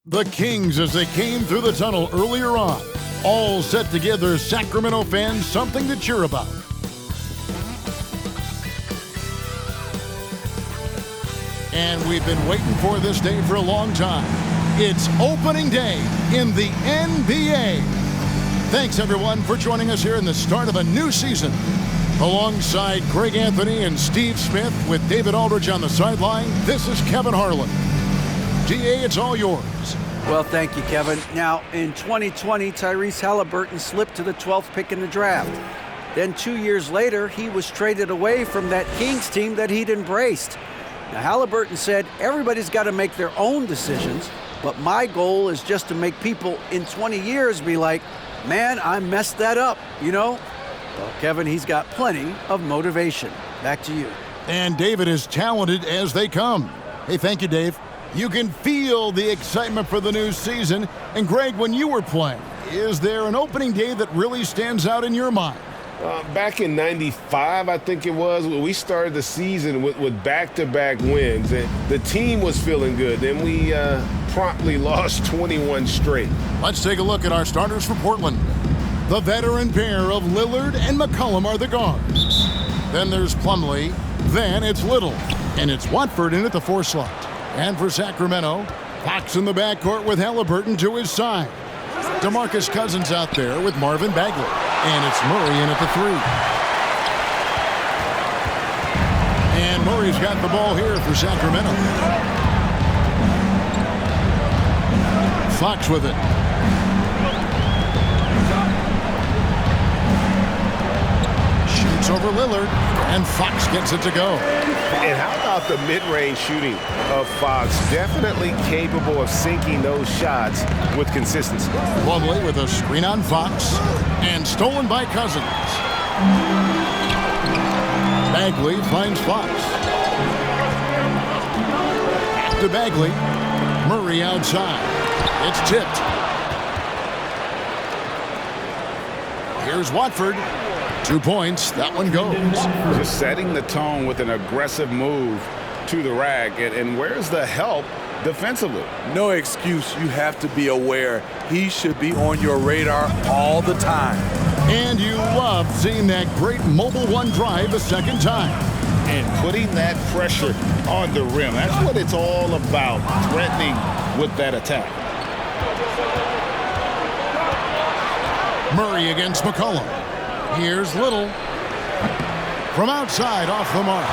The Kings as they came through the tunnel earlier on, all set to give their Sacramento fans something to cheer about. And we've been waiting for this day for a long time. It's opening day in the NBA. Thanks, everyone, for joining us here in the start of a new season. Alongside Greg Anthony and Steve Smith with David Aldridge on the sideline, this is Kevin Harlan. DA, it's all yours. Well, thank you, Kevin. Now, in 2020, Tyrese Halliburton slipped to the 12th pick in the draft. Then 2 years later, he was traded away from that Kings team that he'd embraced. Now, Halliburton said, everybody's got to make their own decisions, but my goal is just to make people in 20 years be like, man, I messed that up, you know? Well, Kevin, he's got plenty of motivation. Back to you. And David is talented as they come. Hey, thank you, Dave. You can feel the excitement for the new season. And Greg, when you were playing, is there an opening day that really stands out in your mind? Back in '95, I think it was, we started the season with back-to-back wins. And the team was feeling good. Then we promptly lost 21 straight. Let's take a look at our starters for Portland. The veteran pair of Lillard and McCollum are the guards. Then there's Plumlee. Then it's Little. And it's Watford in at the 4 slot. And for Sacramento, Fox in the backcourt with Halliburton to his side. DeMarcus Cousins out there with Marvin Bagley. And it's Murray in at the 3. And Murray's got the ball here for Sacramento. Fox with it. Shoots over Lillard, and Fox gets it to go. And how about the mid-range shooting of Fox? Definitely capable of sinking those shots with consistency. Plumlee with a screen on Fox, and stolen by Cousins. Bagley finds Fox. Back to Bagley. Murray outside. It's tipped. Here's Watford. 2 points. That one goes. Just setting the tone with an aggressive move to the rack. And where's the help defensively? No excuse. You have to be aware. He should be on your radar all the time. And you love seeing that great mobile one drive a second time. And putting that pressure on the rim. That's what it's all about, threatening with that attack. Murray against McCollum. Here's Little. From outside, off the mark.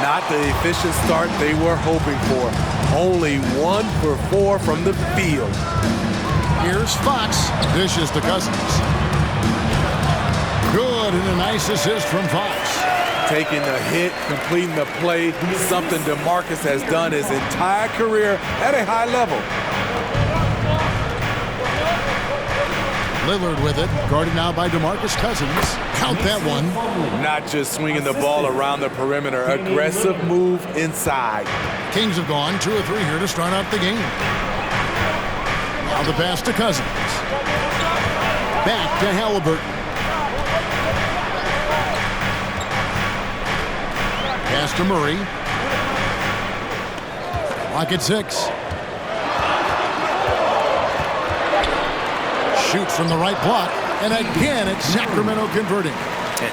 Not the efficient start they were hoping for. Only 1 for 4 from the field. Here's Fox. Dishes to Cousins. Good, and a nice assist from Fox. Taking the hit, completing the play, something DeMarcus has done his entire career at a high level. Lillard with it, guarded now by DeMarcus Cousins. Count that one. Not just swinging the ball around the perimeter, aggressive move inside. Kings have gone 2 or 3 here to start out the game. Now the pass to Cousins. Back to Halliburton. Pass to Murray. Clock at 6. Shoots from the right block, and again it's Sacramento converting.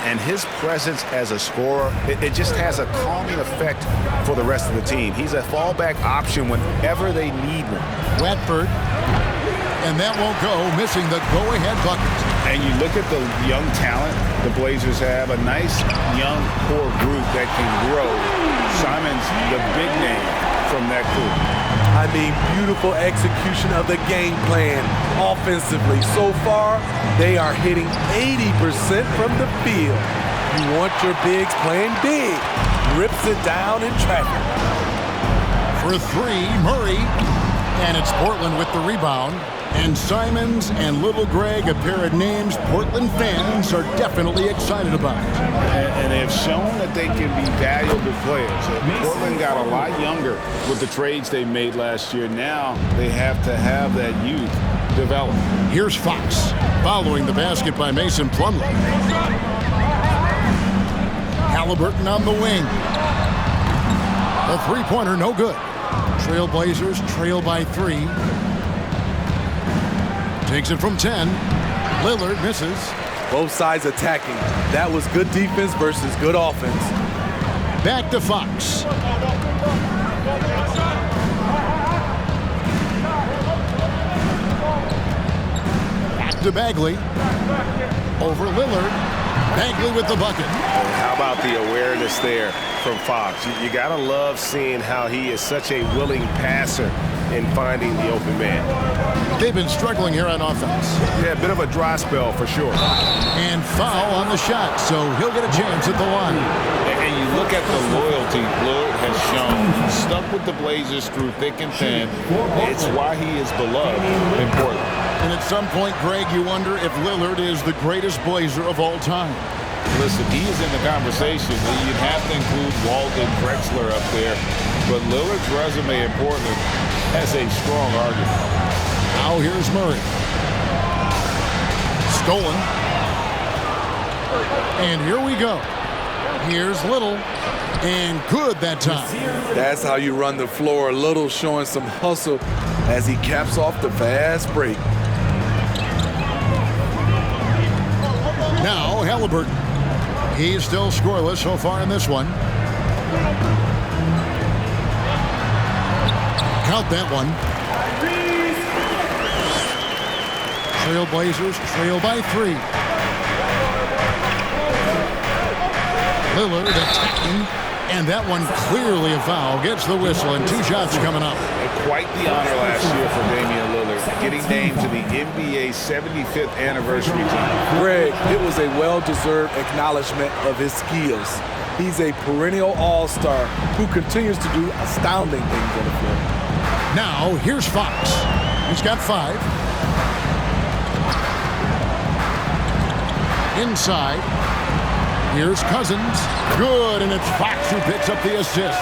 And his presence as a scorer, it just has a calming effect for the rest of the team. He's a fallback option whenever they need one. Watford, and that won't go, missing the go-ahead bucket. And you look at the young talent the Blazers have, a nice young core group that can grow. Simon's the big name from that group. I mean, beautiful execution of the game plan offensively. So far, they are hitting 80% from the field. You want your bigs playing big. Rips it down in traffic. For 3, Murray. And it's Portland with the rebound. And Simons and Little Greg, a pair of names Portland fans are definitely excited about. And they've shown that they can be valuable players. Portland got a lot younger with the trades they made last year. Now they have to have that youth develop. Here's Fox, following the basket by Mason Plumlee. Halliburton on the wing. The three-pointer, no good. Trailblazers trail by 3. Takes it from 10. Lillard misses. Both sides attacking. That was good defense versus good offense. Back to Fox. Back to Bagley. Over Lillard. Bagley with the bucket. How about the awareness there from Fox? You got to love seeing how he is such a willing passer in finding the open man. They've been struggling here on offense. Yeah, a bit of a dry spell for sure. And foul on the shot, so he'll get a chance at the line. And you look at the loyalty Lillard has shown. He's stuck with the Blazers through thick and thin. It's why he is beloved in Portland. And at some point, Greg, you wonder if Lillard is the greatest Blazer of all time. Listen, he is in the conversation. You'd have to include Walton, Drexler up there. But Lillard's resume in Portland has a strong argument. Now here's Murray. Stolen. And here we go. Here's Little. And good that time. That's how you run the floor. Little showing some hustle as he caps off the fast break. Now Halliburton. He's still scoreless so far in this one. Count that one. Trailblazers trail by 3. Lillard attacking, and that one clearly a foul. Gets the whistle, and 2 shots coming up. And quite the honor last year for Damian Lillard, getting named to the NBA 75th anniversary team. Greg, it was a well-deserved acknowledgement of his skills. He's a perennial all-star who continues to do astounding things on the floor. Now, here's Fox. He's got 5. Inside. Here's Cousins. Good, and it's Fox who picks up the assist.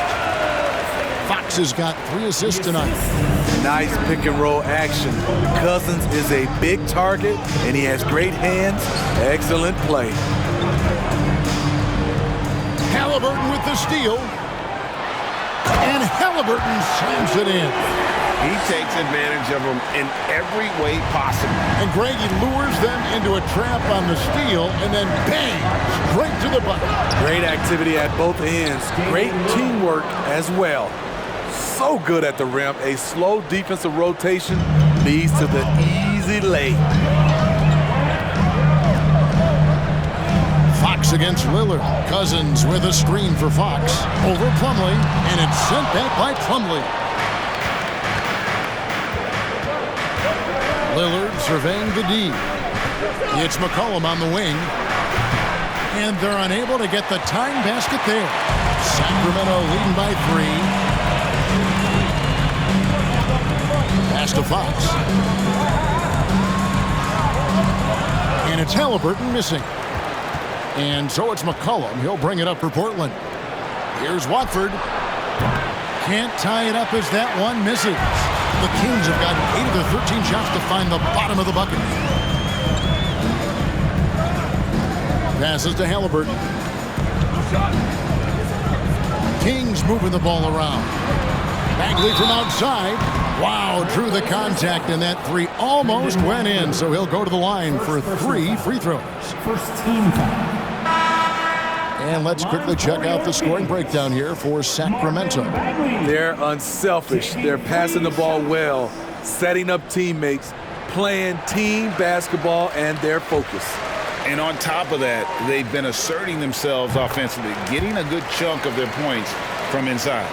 Fox has got 3 assists tonight. Nice pick and roll action. Cousins is a big target, and he has great hands. Excellent play. Halliburton with the steal. And Halliburton slams it in. He takes advantage of them in every way possible. And Greg, he lures them into a trap on the steal, and then bang, straight to the bucket. Great activity at both ends. Great teamwork as well. So good at the rim. A slow defensive rotation leads to the easy lay. Fox against Lillard. Cousins with a screen for Fox. Over Plumlee, and it's sent back by Plumlee. Lillard surveying the D. It's McCollum on the wing. And they're unable to get the tying basket there. Sacramento leading by 3. Pass to Fox. And it's Halliburton missing. And so it's McCollum. He'll bring it up for Portland. Here's Watford. Can't tie it up as that one misses. The Kings have gotten 8 of their 13 shots to find the bottom of the bucket. Passes to Halliburton. Kings moving the ball around. Bagley from outside. Wow, drew the contact, and that 3 almost went in, so he'll go to the line for 3 free throws. First team foul. And let's quickly check out the scoring breakdown here for Sacramento. They're unselfish. They're passing the ball well, setting up teammates, playing team basketball, and their focus. And on top of that, they've been asserting themselves offensively, getting a good chunk of their points from inside.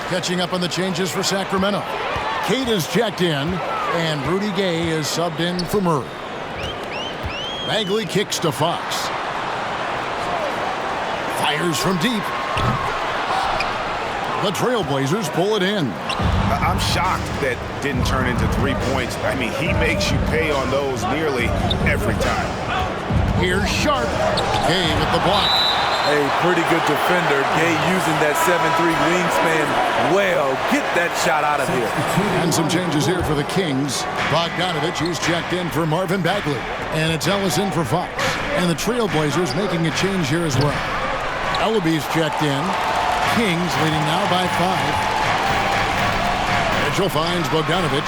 Catching up on the changes for Sacramento. Kate is checked in, and Rudy Gay is subbed in for Murray. Bagley kicks to Fox. Fires from deep. The Trailblazers pull it in. I'm shocked that didn't turn into 3 points. I mean, he makes you pay on those nearly every time. Here's Sharp. Gay with the block. A pretty good defender. Gay using that 7'3" wingspan well. Get that shot out of here. And some changes here for the Kings. Bogdanovich is checked in for Marvin Bagley. And it's Ellis in for Fox. And the Trailblazers making a change here as well. Ellaby's checked in. Kings leading now by 5. Mitchell finds Bogdanovich.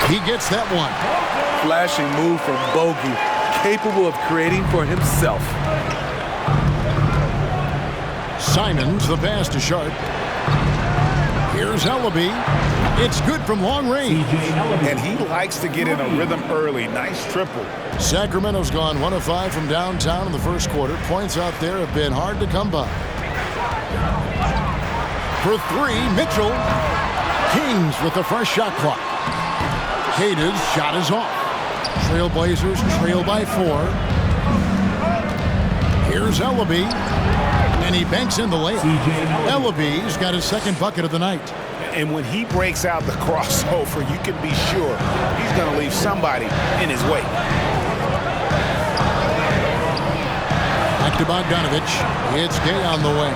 He gets that one. Flashing move from Bogey, capable of creating for himself. Simons, the pass to Sharp. Here's Ellaby. It's good from long range. And he likes to get in a rhythm early. Nice triple. Sacramento's gone 1 of 5 from downtown in the first quarter. Points out there have been hard to come by. For 3, Mitchell. Kings with the fresh shot clock. Cade's shot is off. Trailblazers trail by 4. Here's Ellaby. And he banks in the layup. Ellaby's got his second bucket of the night. And when he breaks out the crossover, you can be sure he's going to leave somebody in his way. Back to Bogdanovich. It's Gay on the way.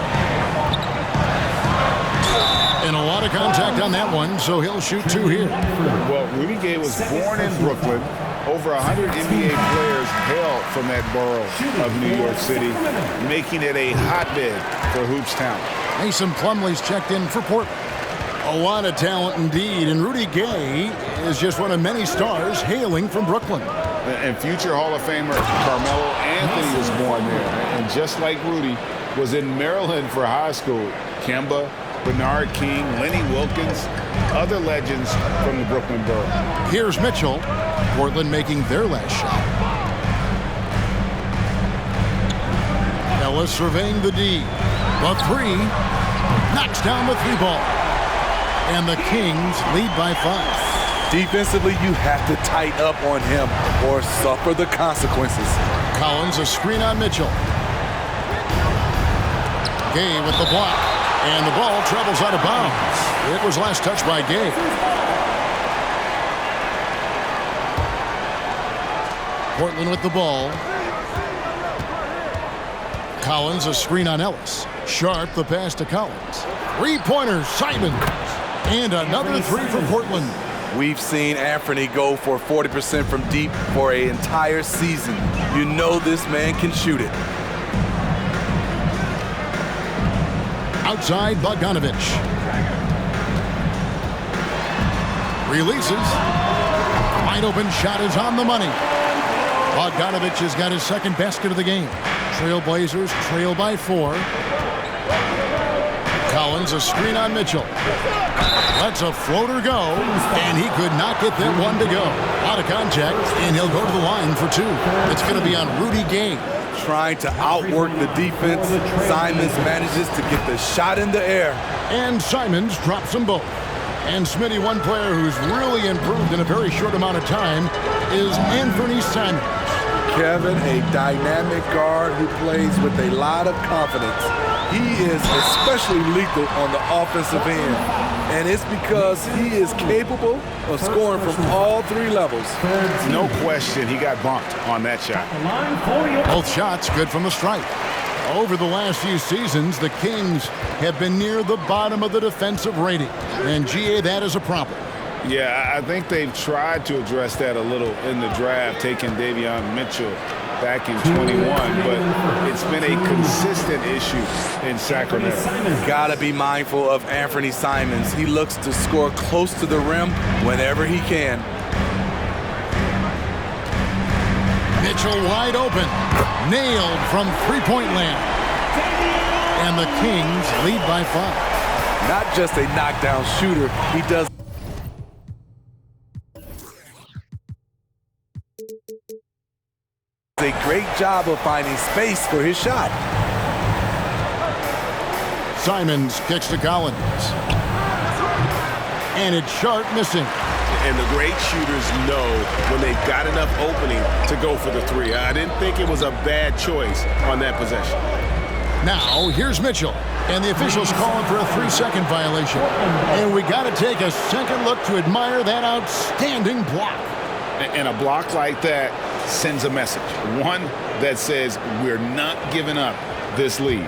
And a lot of contact on that one, so he'll shoot 2 here. Well, Rudy Gay was born in Brooklyn. Over 100 NBA players hail from that borough of New York City, making it a hotbed for hoops town. Mason Plumlee's checked in for Portland. A lot of talent indeed, and Rudy Gay is just one of many stars hailing from Brooklyn. And future Hall of Famer Carmelo Anthony was born there. And just like Rudy, was in Maryland for high school. Kemba, Bernard King, Lenny Wilkins, other legends from the Brooklyn borough. Here's Mitchell. Portland making their last shot. Ellis surveying the D. The 3 knocks down the 3 ball. And the Kings lead by 5. Defensively, you have to tighten up on him or suffer the consequences. Collins a screen on Mitchell. Gay with the block. And the ball travels out of bounds. It was last touched by Gay. Portland with the ball. Collins a screen on Ellis. Sharp the pass to Collins. 3-pointer, Simons. And another 3 for Portland. We've seen Anthony go for 40% from deep for an entire season. You know this man can shoot it. Outside Bogdanovich. Releases. Wide open shot is on the money. Bogdanovich has got his second basket of the game. Trailblazers trail by 4. Collins a screen on Mitchell. Lets a floater go, and he could not get that one to go. Out of contact, and he'll go to the line for 2. It's going to be on Rudy Gay. Trying to outwork the defense, Simons manages to get the shot in the air. And Simons drops them both. And Smitty, one player who's really improved in a very short amount of time is Anthony Simons. Kevin, a dynamic guard who plays with a lot of confidence. He is especially lethal on the offensive end, and it's because he is capable of scoring from all 3 levels. No question he got bumped on that shot. Both shots good from the stripe. Over the last few seasons, the Kings have been near the bottom of the defensive rating, and GA, that is a problem. Yeah, I think they've tried to address that a little in the draft, taking Davion Mitchell back in 21, but it's been a consistent issue in Sacramento. Gotta be mindful of Anthony Simons. He looks to score close to the rim whenever he can. Mitchell wide open. Nailed from 3-point land. And the Kings lead by 5. Not just a knockdown shooter, he does a great job of finding space for his shot. Simons kicks to Collins. And it's Sharp missing. And the great shooters know when they've got enough opening to go for the 3. I didn't think it was a bad choice on that possession. Now, here's Mitchell. And the officials calling for a 3-second violation. And we got to take a second look to admire that outstanding block. And a block like that sends a message. One that says we're not giving up this lead.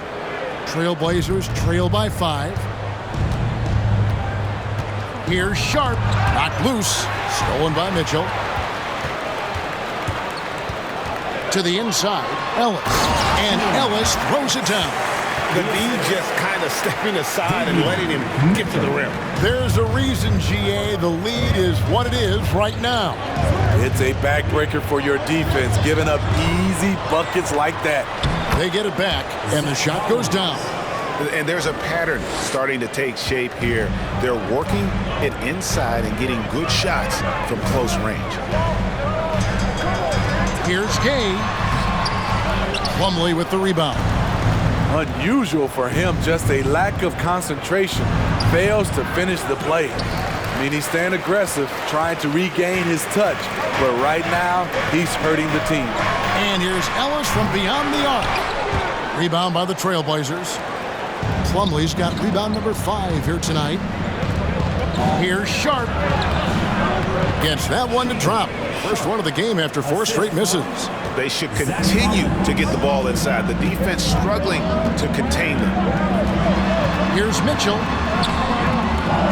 Trailblazers trail by 5. Here's Sharp, knocked loose, stolen by Mitchell. To the inside, Ellis. And Ellis throws it down. the D just kind of stepping aside and letting him get to the rim. There's a reason, GA, the lead is what it is right now. It's a backbreaker for your defense, giving up easy buckets like that. They get it back, and the shot goes down. And there's a pattern starting to take shape here. They're working it inside and getting good shots from close range. Here's Gay. Plumlee with the rebound. Unusual for him, just a lack of concentration. Fails to finish the play. I mean, he's staying aggressive, trying to regain his touch, but right now, he's hurting the team. And here's Ellis from beyond the arc. Rebound by the Trailblazers. Plumlee's got rebound number 5 here tonight. Here's Sharp. Gets that one to drop. First one of the game after 4 straight misses. They should continue to get the ball inside. The defense struggling to contain them. Here's Mitchell.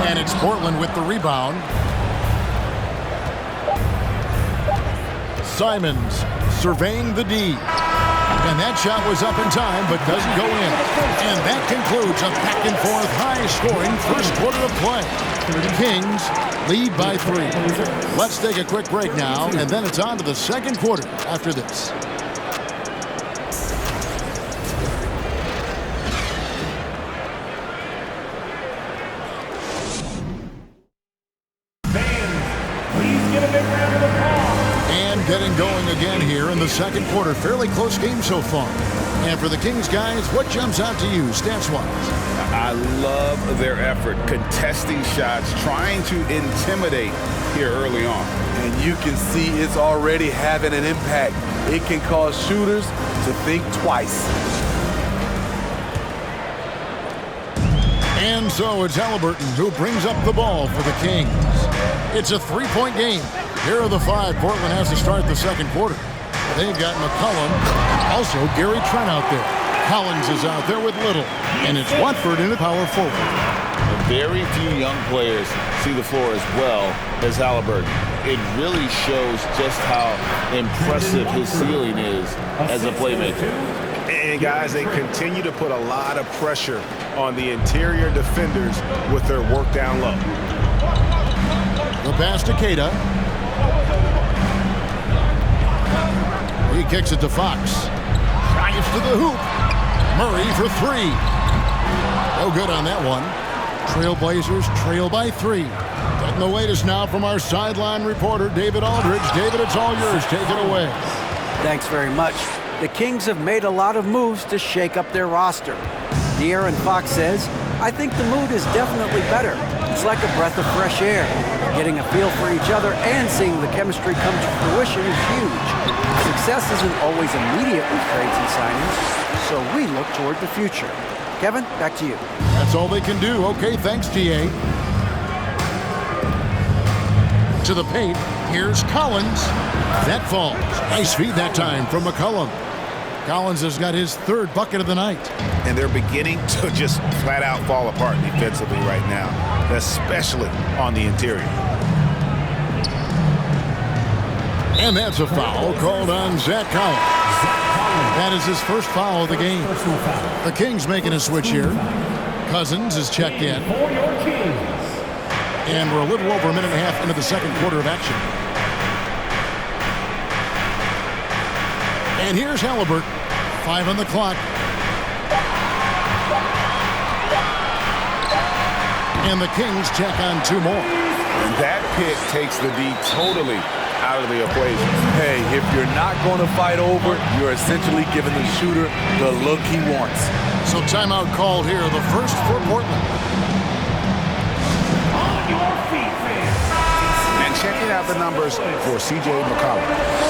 And it's Portland with the rebound. Simons surveying the D. And that shot was up in time, but doesn't go in. And that concludes a back-and-forth, high-scoring first quarter of play. The Kings lead by 3. Let's take a quick break now, and then it's on to the second quarter after this. Getting going again here in the second quarter. Fairly close game so far. And for the Kings guys, what jumps out to you stats-wise? I love their effort, contesting shots, trying to intimidate here early on. And you can see it's already having an impact. It can cause shooters to think twice. And so it's Halliburton who brings up the ball for the Kings. It's a 3-point game. Here are the 5 Portland has to start the second quarter. They've got McCollum, also Gary Trent out there. Collins is out there with Little, and it's Watford in the power forward. Very few young players see the floor as well as Halliburton. It really shows just how impressive his ceiling is as a playmaker. And guys, they continue to put a lot of pressure on the interior defenders with their work down low. The pass to Queta. He kicks it to Fox. Drives to the hoop. Murray for 3. No good on that one. Trailblazers trail by 3. Getting the latest now from our sideline reporter, David Aldridge. David, it's all yours. Take it away. Thanks very much. The Kings have made a lot of moves to shake up their roster. De'Aaron Fox says, I think the mood is definitely better. It's like a breath of fresh air. Getting a feel for each other and seeing the chemistry come to fruition is huge. Success isn't always immediate with trades and signings, so we look toward the future. Kevin, back to you. That's all they can do. Okay, thanks, TA. To the paint, here's Collins. That falls. Nice feed that time from McCollum. Collins has got his 3rd bucket of the night. And they're beginning to just flat out fall apart defensively right now, especially on the interior. And that's a foul called on Zach Collins. That is his first foul of the game. The Kings making a switch here. Cousins is checked in. And we're a little over a minute and a half into the second quarter of action. And here's Halliburton. 5 on the clock. And the Kings check on 2 more. And that pick takes the D totally out of the equation. Hey, if you're not going to fight over, you're essentially giving the shooter the look he wants. So timeout called here, the first for Portland. And checking out the numbers for C.J. McCollum.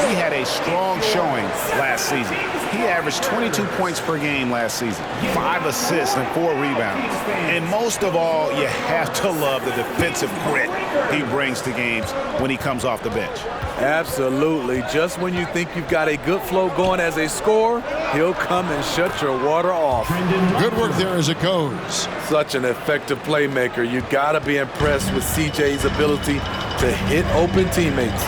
He had a strong showing last season. He averaged 22 points per game last season, 5 assists and 4 rebounds. And most of all, you have to love the defensive grit he brings to games when he comes off the bench. Absolutely. Just when you think you've got a good flow going as a scorer, he'll come and shut your water off. Good work there as it goes. Such an effective playmaker. You got to be impressed with CJ's ability to hit open teammates.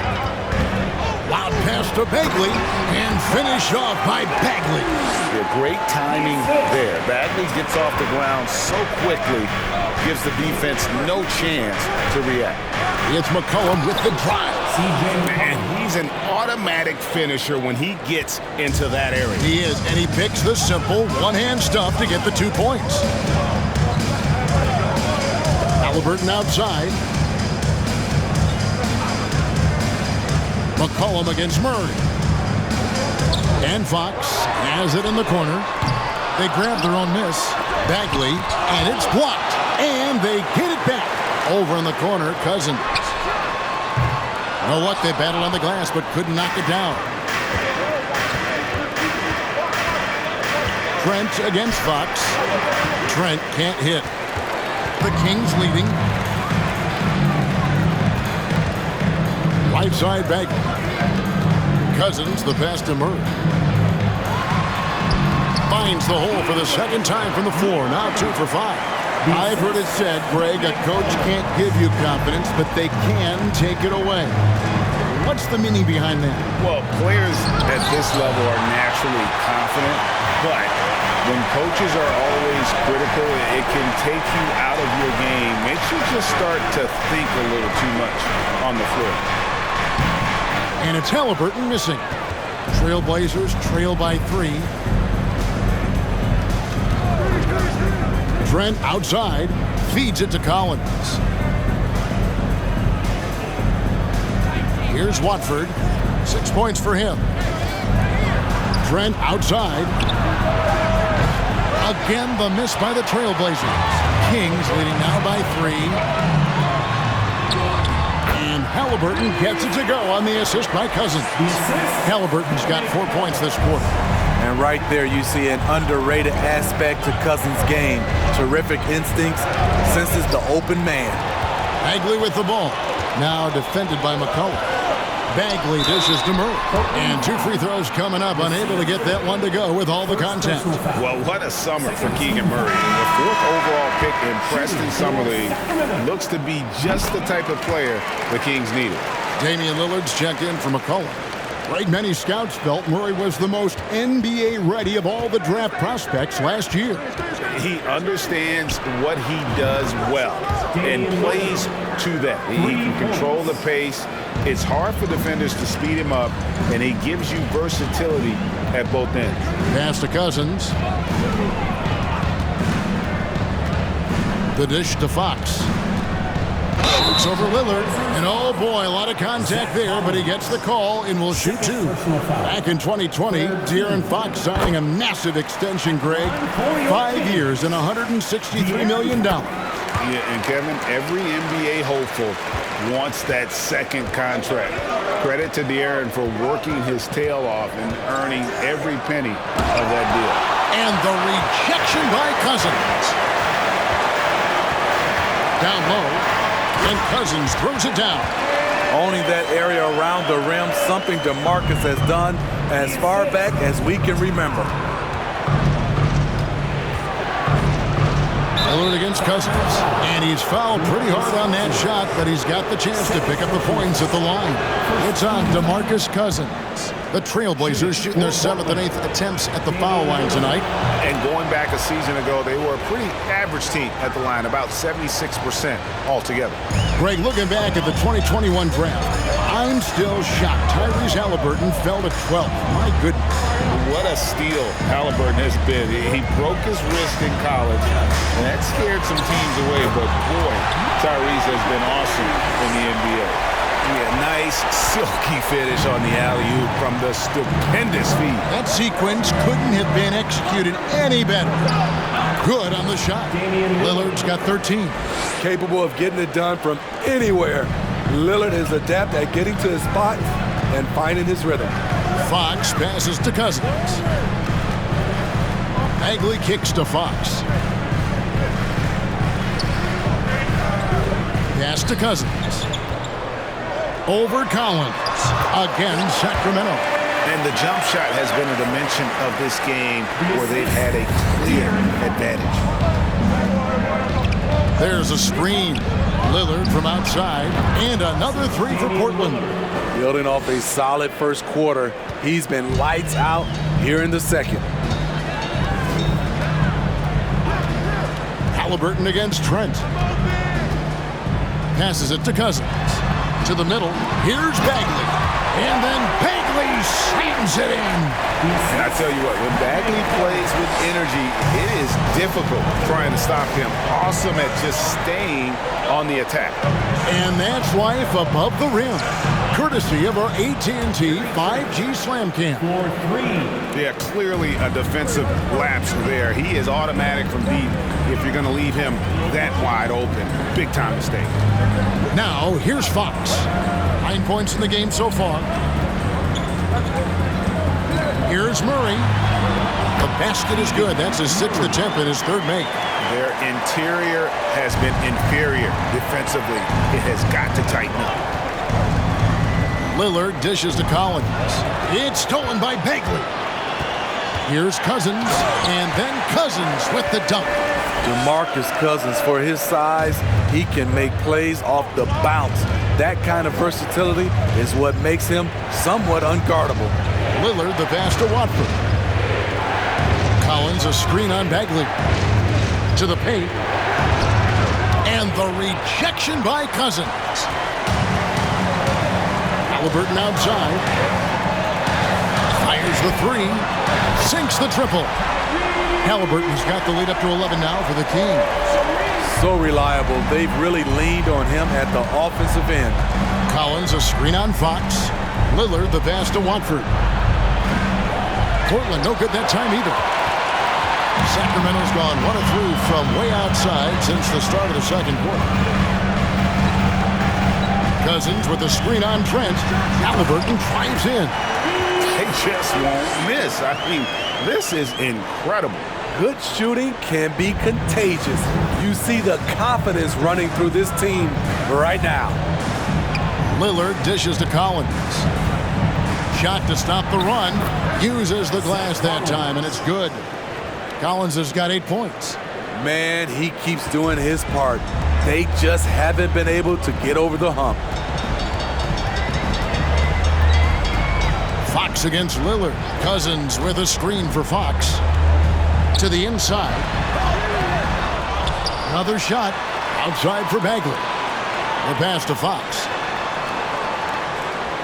Loud pass to Bagley, and finish off by Bagley. Yeah, great timing there. Bagley gets off the ground so quickly, gives the defense no chance to react. It's McCollum with the drive. Man, he's an automatic finisher when he gets into that area. He is, and he picks the simple one-hand stuff to get the 2 points. Halliburton outside. McCollum against Murray. And Fox has it in the corner. They grab their own miss. Bagley, and it's blocked. And they get it back. Over in the corner, Cousins. You know what? They battled on the glass, but couldn't knock it down. Trent against Fox. Trent can't hit. The Kings leading. Right side Bagley. Cousins, the pass to Murray. Finds the hole for the second time from the floor. Now 2 for 5. I've heard it said, Greg, a coach can't give you confidence, but they can take it away. What's the meaning behind that? Well, players at this level are naturally confident, but when coaches are always critical, it can take you out of your game. Makes you just start to think a little too much on the floor. And it's Halliburton missing. Trailblazers trail by 3. Trent outside, feeds it to Collins. Here's Watford, 6 points for him. Trent outside. Again, the miss by the Trailblazers. Kings leading now by 3. And Halliburton gets it to go on the assist by Cousins. Halliburton's got 4 points this quarter. And right there you see an underrated aspect to Cousins' game. Terrific instincts, senses the open man. Bagley with the ball. Now defended by McCollum. Bagley dishes to Murray. And 2 free throws coming up. Unable to get that one to go with all the contact. Well, what a summer for Keegan Murray. The 4th overall pick in Preston Summer League looks to be just the type of player the Kings needed. Damian Lillard's checked in for McCollum. Like many scouts felt, Murray was the most NBA ready of all the draft prospects last year. He understands what he does well and plays to that. He can control the pace. It's hard for defenders to speed him up, and he gives you versatility at both ends. Pass to Cousins. The dish to Fox. Looks over Lillard, and oh boy, a lot of contact there, but he gets the call and will shoot 2. Back in 2020, De'Aaron Fox signing a massive extension, Greg. 5 years and $163 million. Yeah, and Kevin, every NBA hopeful wants that second contract. Credit to De'Aaron for working his tail off and earning every penny of that deal. And the rejection by Cousins. Down low. And Cousins throws it down. Owning that area around the rim, something DeMarcus has done as far back as we can remember. Lillard against Cousins. And he's fouled pretty hard on that shot, but he's got the chance to pick up the points at the line. It's on DeMarcus Cousins. The Trailblazers shooting their 7th and 8th attempts at the foul line tonight. And going back a season ago, they were a pretty average team at the line, about 76% altogether. Greg, looking back at the 2021 draft, I'm still shocked. Tyrese Halliburton fell to 12th. My goodness. What a steal Halliburton has been. He broke his wrist in college, and that scared some teams away, but boy, Tyrese has been awesome in the NBA. Yeah, nice, silky finish on the alley-oop from the stupendous feed. That sequence couldn't have been executed any better. Good on the shot. Lillard's got 13. Capable of getting it done from anywhere. Lillard is adept at getting to his spot and finding his rhythm. Fox passes to Cousins. Bagley kicks to Fox. Pass to Cousins. Over Collins. Again, Sacramento. And the jump shot has been a dimension of this game where they've had a clear advantage. There's a screen. Lillard from outside, and another three for Portland. Building off a solid first quarter, he's been lights out here in the second. Halliburton against Trent. Passes it to Cousins. To the middle. Here's Bagley. And then Bagley slams it in. And I tell you what, when Bagley plays with energy, it is difficult trying to stop him. Awesome at just staying on the attack. And that's life above the rim. Courtesy of our AT&T 5G Slam Cam. For three. Yeah, clearly a defensive lapse there. He is automatic from deep if you're going to leave him that wide open. Big time mistake. Now, here's Fox. 9 points in the game so far. Here's Murray. The basket is good. That's his 6th attempt and his 3rd make. Their interior has been inferior defensively. It has got to tighten up. Lillard dishes to Collins. It's stolen by Bagley. Here's Cousins, and then Cousins with the dunk. DeMarcus Cousins, for his size, he can make plays off the bounce. That kind of versatility is what makes him somewhat unguardable. Lillard the pass to Watford. Collins a screen on Bagley. To the paint. And the rejection by Cousins. Halliburton outside. Fires the 3. Sinks the triple. Halliburton's got the lead up to 11 now for the Kings. So reliable. They've really leaned on him at the offensive end. Collins a screen on Fox. Lillard the pass to Watford. Portland no good that time either. Sacramento's gone 1 of 3 from way outside since the start of the second quarter. Cousins with a screen on Trent. Halliburton drives in. They just won't miss. I mean, this is incredible. Good shooting can be contagious. You see the confidence running through this team right now. Lillard dishes to Collins. Shot to stop the run. Uses the glass that time, and it's good. Collins has got 8 points. Man, he keeps doing his part. They just haven't been able to get over the hump. Fox against Lillard. Cousins with a screen for Fox. To the inside. Another shot. Outside for Bagley. The pass to Fox.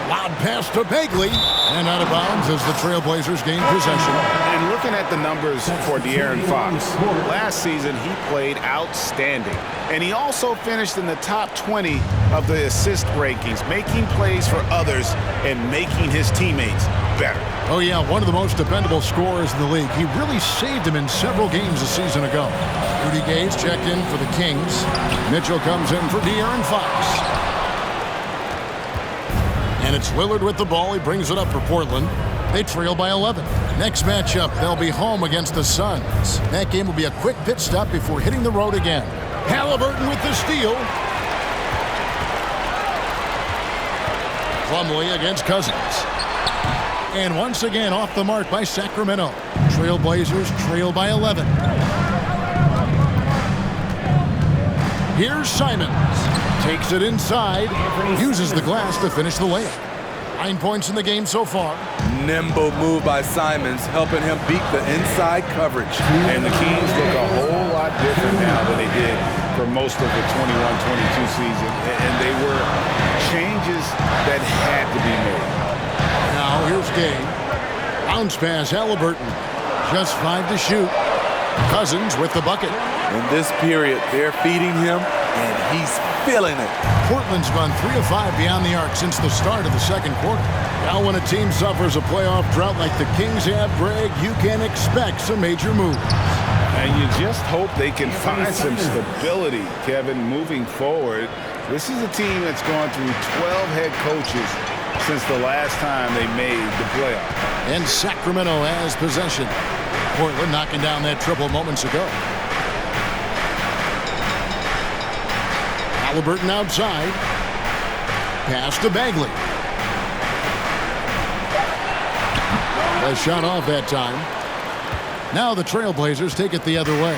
Loud pass to Bagley. And out of bounds as the Trailblazers gain possession. And looking at the numbers for De'Aaron Fox, last season he played outstanding. And he also finished in the top 20 of the assist rankings, making plays for others and making his teammates better. Oh, yeah, one of the most dependable scorers in the league. He really saved him in several games a season ago. Rudy Gay's checked in for the Kings. Mitchell comes in for De'Aaron Fox. And it's Lillard with the ball. He brings it up for Portland. They trail by 11. Next matchup, they'll be home against the Suns. That game will be a quick pit stop before hitting the road again. Halliburton with the steal. Plumlee against Cousins. And once again off the mark by Sacramento. Trailblazers trail by 11. Here's Simons. Takes it inside. Uses the glass to finish the layup. 9 points in the game so far. Nimble move by Simons, helping him beat the inside coverage. And the Kings look a whole lot different now than they did for most of the 21-22 season. And they were changes that had to be made. Now here's Gay. Bounce pass Halliburton. Just 5 to shoot. Cousins with the bucket. In this period, they're feeding him, and he's feeling it. Portland's gone 3 of 5 beyond the arc since the start of the second quarter. Now when a team suffers a playoff drought like the Kings have, Greg, you can expect some major moves. And you just hope they can find some stability, Kevin, moving forward. This is a team that's gone through 12 head coaches since the last time they made the playoff. And Sacramento has possession. Portland knocking down that triple moments ago. Halliburton outside. Pass to Bagley. A shot off that time. Now the Trailblazers take it the other way.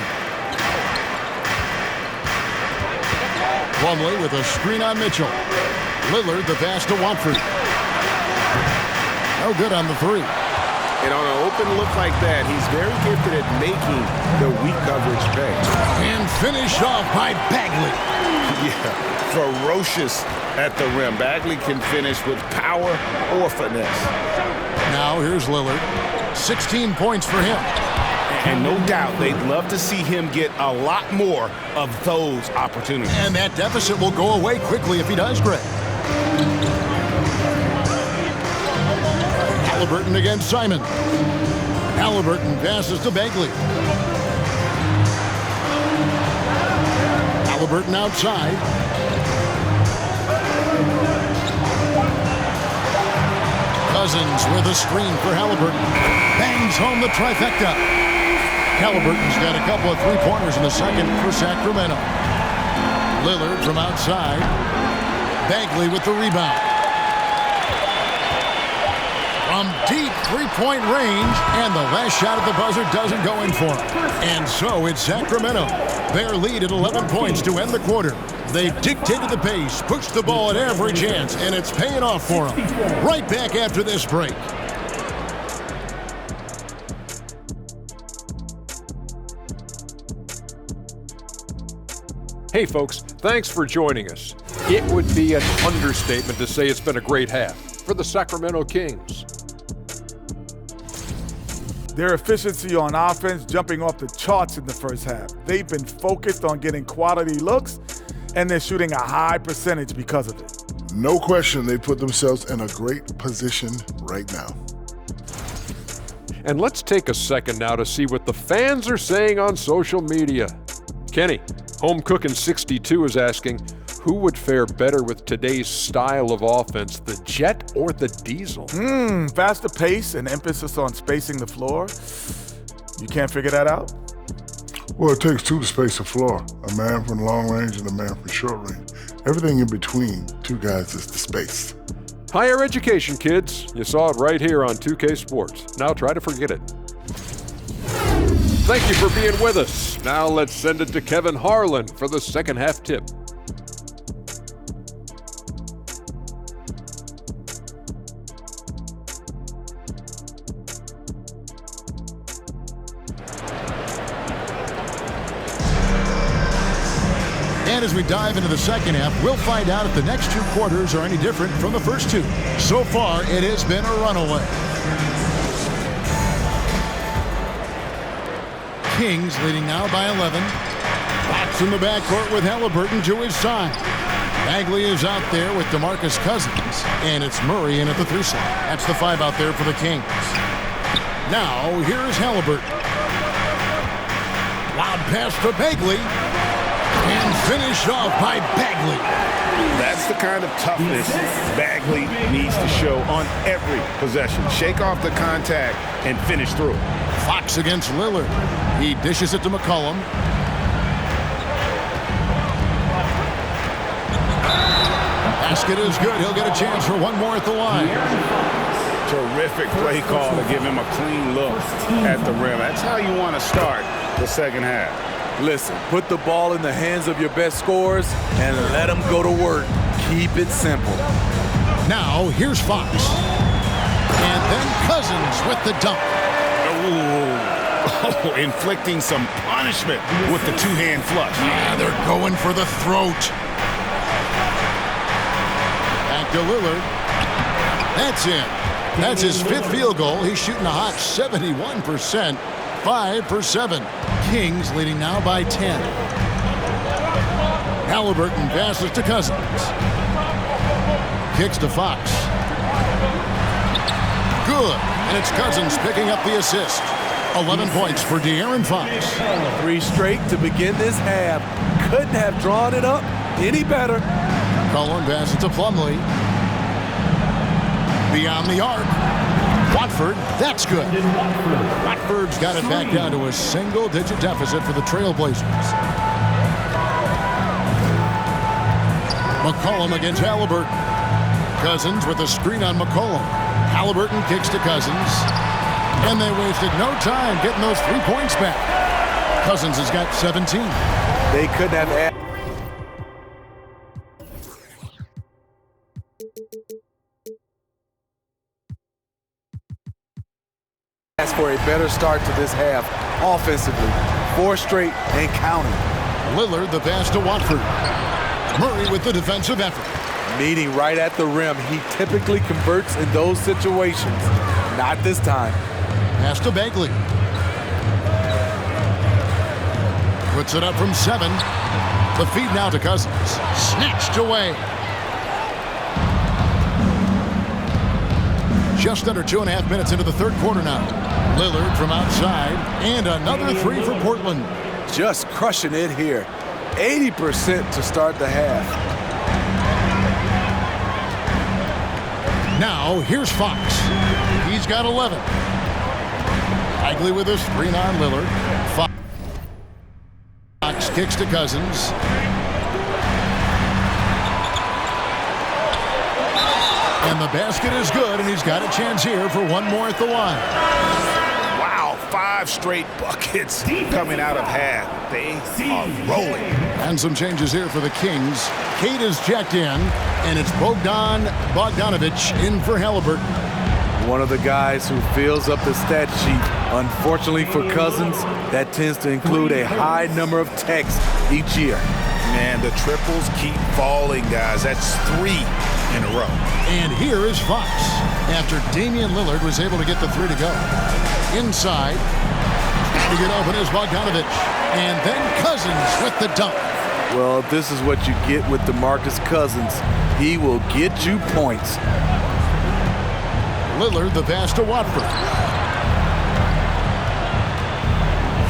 Plumlee with a screen on Mitchell. Lillard the pass to Watford. No good on the three. And on an open look like that, he's very gifted at making the weak coverage pay. And finished off by Bagley. Yeah, ferocious at the rim. Bagley can finish with power or finesse. Now here's Lillard. 16 points for him. And no doubt they'd love to see him get a lot more of those opportunities. And that deficit will go away quickly if he does, Greg. Halliburton against Simon. Halliburton passes to Bagley. Halliburton outside. Cousins with a screen for Halliburton. Bangs home the trifecta. Halliburton's got a couple of three-pointers in the second for Sacramento. Lillard from outside. Bagley with the rebound. From deep three-point range, and the last shot at the buzzer doesn't go in for him. And so it's Sacramento. Their lead at 11 points to end the quarter. They've dictated the pace, pushed the ball at every chance, and it's paying off for them. Right back after this break. Hey folks, thanks for joining us. It would be an understatement to say it's been a great half for the Sacramento Kings. Their efficiency on offense jumping off the charts in the first half. They've been focused on getting quality looks, and they're shooting a high percentage because of it. No question they put themselves in a great position right now. And let's take a second now to see what the fans are saying on social media. Kenny, Home Cookin' 62 is asking, who would fare better with today's style of offense, the Jet or the Diesel? Faster pace and emphasis on spacing the floor. You can't figure that out? Well, it takes two to space the floor. A man from long range and a man from short range. Everything in between two guys is the space. Higher education, kids. You saw it right here on 2K Sports. Now try to forget it. Thank you for being with us. Now let's send it to Kevin Harlan for the second half tip. And as we dive into the second half, we'll find out if the next two quarters are any different from the first two. So far, it has been a runaway. Kings leading now by 11. Fox in the backcourt with Halliburton to his side. Bagley is out there with DeMarcus Cousins, and it's Murray in at the 3 slot. That's the 5 out there for the Kings. Now, here's Halliburton. Loud pass to Bagley. And finished off by Bagley. That's the kind of toughness Bagley needs to show on every possession. Shake off the contact and finish through. Fox against Lillard. He dishes it to McCollum. Basket is good. He'll get a chance for one more at the line. Terrific play call to give him a clean look at the rim. That's how you want to start the second half. Listen, put the ball in the hands of your best scorers and let them go to work. Keep it simple. Now, here's Fox. And then Cousins with the dunk. Oh, inflicting some punishment with the two-hand flush. Yeah, they're going for the throat. Back to Lillard. That's it. That's his 5th field goal. He's shooting a hot 71%. 5 for 7. Kings leading now by 10. Halliburton passes to Cousins. Kicks to Fox. Good. And it's Cousins picking up the assist. 11 points for De'Aaron Fox. 3 straight to begin this half. Couldn't have drawn it up any better. Cullen passes to Plumlee. Beyond the arc. Watford, that's good. Watford's got it back down to a single-digit deficit for the Trailblazers. McCollum against Halliburton. Cousins with a screen on McCollum. Halliburton kicks to Cousins. And they wasted no time getting those 3 points back. Cousins has got 17. They couldn't have Ask for a better start to this half offensively. 4 straight and counting. Lillard the pass to Watford. Murray with the defensive effort. Meeting right at the rim. He typically converts in those situations. Not this time. Pass to Bagley. Puts it up from 7. The feed now to Cousins. Snatched away. Just under 2.5 minutes into the third quarter now. Lillard from outside, and another 3 for Portland. Just crushing it here. 80% to start the half. Now, here's Fox. He's got 11. Bagley with a screen on Lillard. Fox kicks to Cousins. And the basket is good, and he's got a chance here for one more at the line. Wow, 5 straight buckets coming out of half. They are rolling. And some changes here for the Kings. Cade is checked in, and it's Bogdanovic in for Halliburton. One of the guys who fills up the stat sheet. Unfortunately for Cousins, that tends to include a high number of techs each year. Man, the triples keep falling, guys. That's 3 in a row. And here is Fox after Damian Lillard was able to get the 3 to go. Inside, to get open is Bogdanovic. And then Cousins with the dunk. Well, this is what you get with DeMarcus Cousins. He will get you points. Lillard the pass to Watford.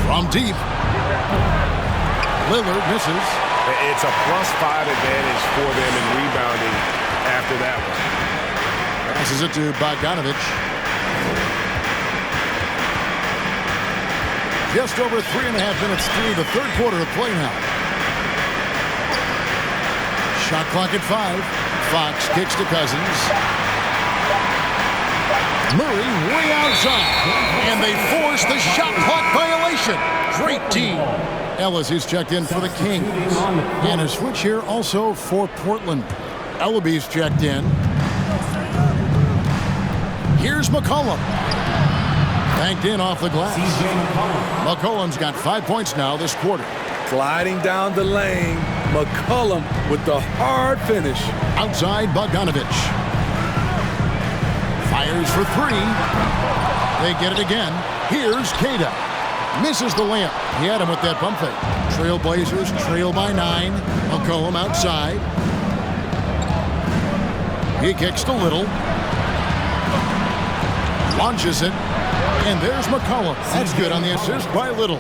From deep. Lillard misses. It's a +5 advantage for them in rebounding after that one. Passes it to Bogdanovic. Just over 3.5 minutes through the third quarter of play now. Shot clock at 5. Fox kicks to Cousins. Murray way outside. And they force the shot clock violation. Great team. Ellis is checked in for the Kings. And a switch here also for Portland. Ellaby's checked in. Here's McCollum. Banked in off the glass. McCollum's got 5 points now this quarter. Gliding down the lane, McCollum with the hard finish. Outside Bogdanovic. Fires for 3. They get it again. Here's Cada. Misses the layup. He had him with that pump fake. Trailblazers trail by 9. McCollum outside. He kicks to Little. Launches it. And there's McCollum. That's good on the assist by Little.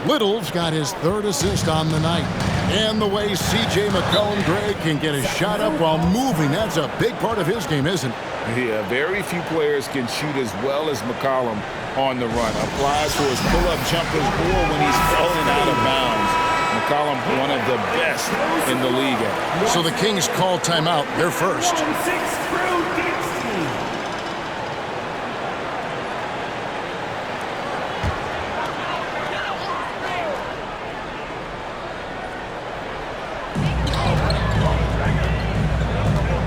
Little's got his 3rd assist on the night. And the way C.J. McCollum, Greg, can get his shot up while moving, that's a big part of his game, isn't it? Yeah, very few players can shoot as well as McCollum on the run. Applies for his pull-up jumpers or when he's falling out of bounds. McCollum, one of the best in the league. So the Kings call timeout. They're first.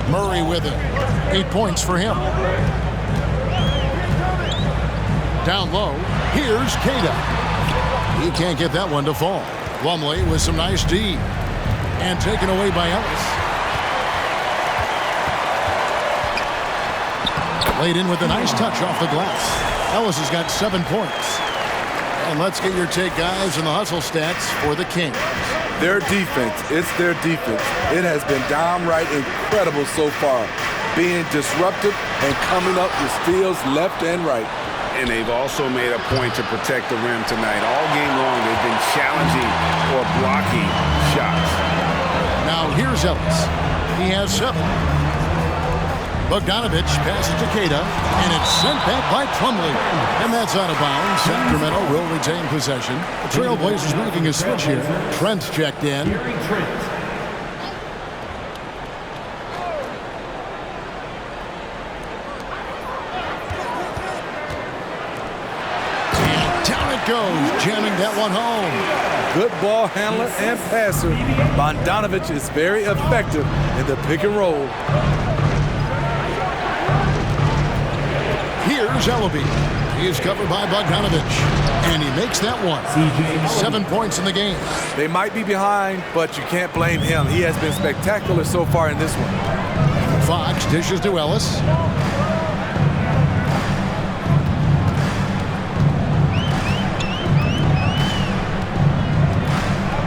Murray with it. 8 points for him. Down low. Here's Cada. He can't get that one to fall. Plumlee with some nice D. And taken away by Ellis. Laid in with a nice touch off the glass. Ellis has got 7 points. And let's get your take, guys, on the hustle stats for the Kings. Their defense, it's their defense. It has been downright incredible so far, being disruptive and coming up with steals left and right. And they've also made a point to protect the rim tonight. All game long, they've been challenging or blocking shots. Now here's Ellis. He has 7. Bogdanovic passes to Cada, and it's sent back by Plumlee. And that's out of bounds. Sacramento will retain possession. The Trailblazers making a switch here. Trent's checked in. And down it it goes, jamming that one home. Good ball handler and passer. Bogdanovich is very effective in the pick and roll. Here's Ellaby. He is covered by Bogdanovich, and he makes that one. 7 points in the game. They might be behind, but you can't blame him. He has been spectacular so far in this one. Fox dishes to Ellis.